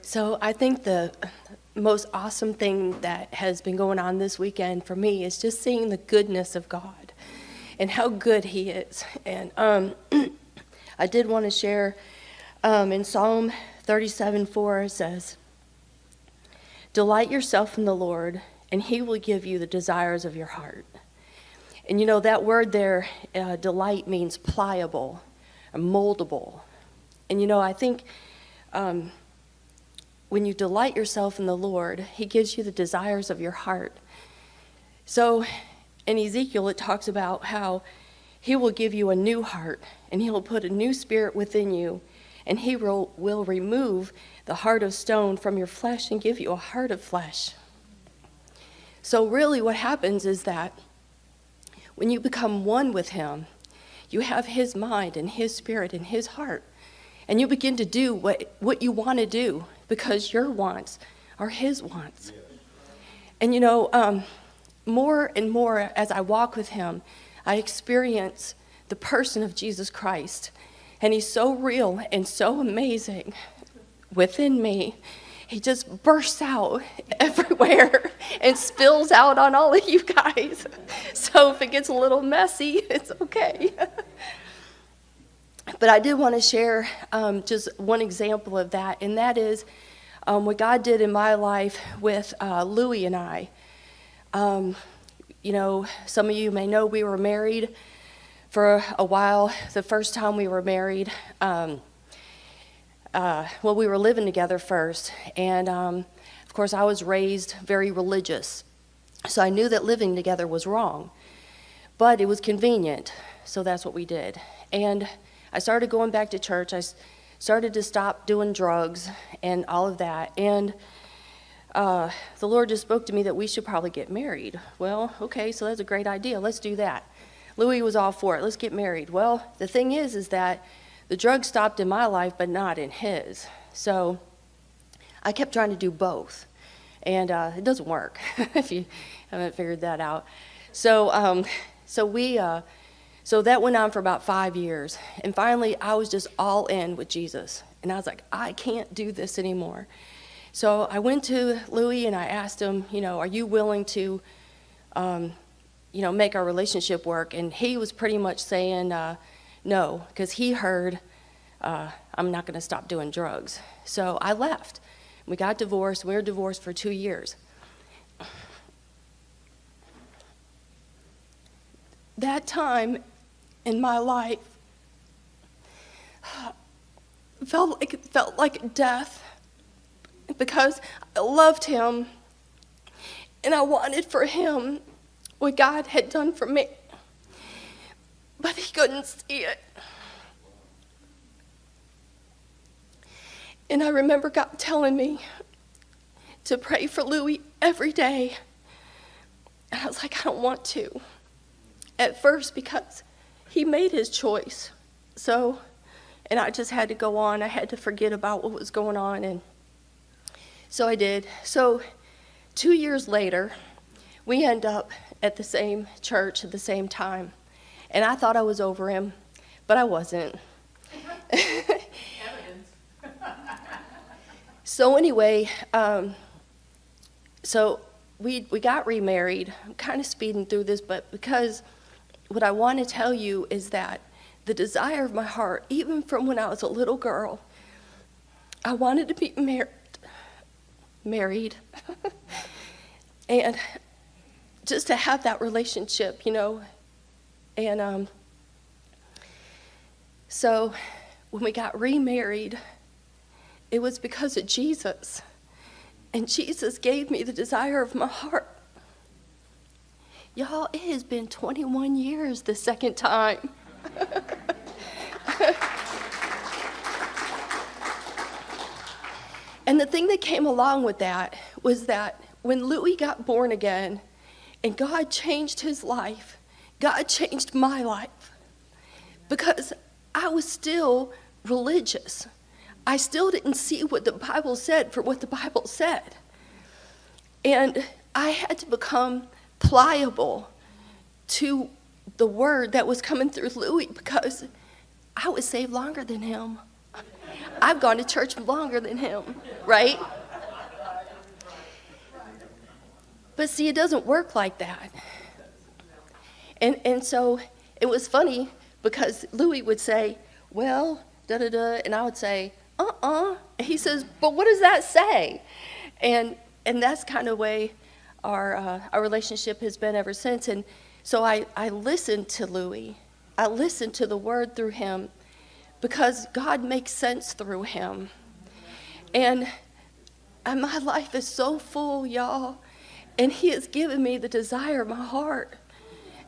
So I think the most awesome thing that has been going on this weekend for me is just seeing the goodness of God and how good He is. And I did want to share in Psalm 37:4 it says, "Delight yourself in the Lord, and He will give you the desires of your heart." And you know, that word there, delight, means pliable, moldable. And you know, I think when you delight yourself in the Lord, He gives you the desires of your heart. So in Ezekiel, it talks about how He will give you a new heart, and He will put a new spirit within you, and He will remove the heart of stone from your flesh and give you a heart of flesh. So really what happens is that when you become one with Him, you have His mind and His spirit and His heart, and you begin to do what you want to do because your wants are His wants. And you know, more and more as I walk with Him, I experience the person of Jesus Christ, and He's so real and so amazing within me. He just bursts out everywhere and spills out on all of you guys. So if it gets a little messy, it's okay. But I did want to share just one example of that, and that is what God did in my life with Louie and I. You know, some of you may know we were married for a while. The first time we were married, we were living together first, and of course I was raised very religious, so I knew that living together was wrong, but it was convenient, so that's what we did. And I started going back to church. I started to stop doing drugs and all of that, and the Lord just spoke to me that we should probably get married. Well, okay, so that's a great idea. Let's do that. Louis was all for it. Let's get married. Well, the thing is that the drugs stopped in my life, but not in his. So I kept trying to do both, and it doesn't work if you haven't figured that out. So that went on for about 5 years, and finally I was just all in with Jesus, and I was like, I can't do this anymore. So I went to Louis and I asked him, you know, are you willing to, make our relationship work? And he was pretty much saying no, because he heard I'm not going to stop doing drugs. So I left. We got divorced. We were divorced for 2 years. That time in my life felt like death, because I loved him and I wanted for him what God had done for me, but he couldn't see it. And I remember God telling me to pray for Louis every day, and I was like, I don't want to at first, because he made his choice. So, and I just had to go on. I had to forget about what was going on, and so I did. So 2 years later, we end up at the same church at the same time, and I thought I was over him, but I wasn't. So anyway, so we got remarried. I'm kind of speeding through this, but because what I want to tell you is that the desire of my heart, even from when I was a little girl, I wanted to be married, and just to have that relationship, you know. And so when we got remarried, it was because of Jesus, and Jesus gave me the desire of my heart. Y'all, it has been 21 years the second time. And the thing that came along with that was that when Louis got born again and God changed his life, God changed my life, because I was still religious. I still didn't see what the Bible said for what the Bible said. And I had to become pliable to the word that was coming through Louis, because I was saved longer than him. I've gone to church longer than him, right? But see, it doesn't work like that. And so it was funny because Louis would say, well, da-da-da, and I would say, And he says, but what does that say? And that's kind of way our relationship has been ever since. And so I listened to Louis. I listened to the word through him because God makes sense through him. And my life is so full, y'all. And he has given me the desire of my heart.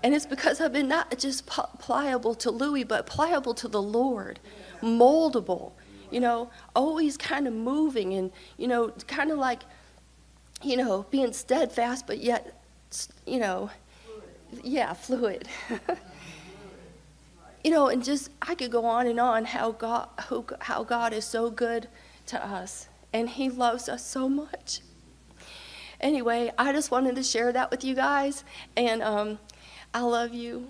And it's because I've been not just pliable to Louis, but pliable to the Lord, moldable, always kind of moving and, kind of like, being steadfast, but yet, fluid. And just, I could go on and on how God is so good to us, and he loves us so much. Anyway, I just wanted to share that with you guys, and I love you.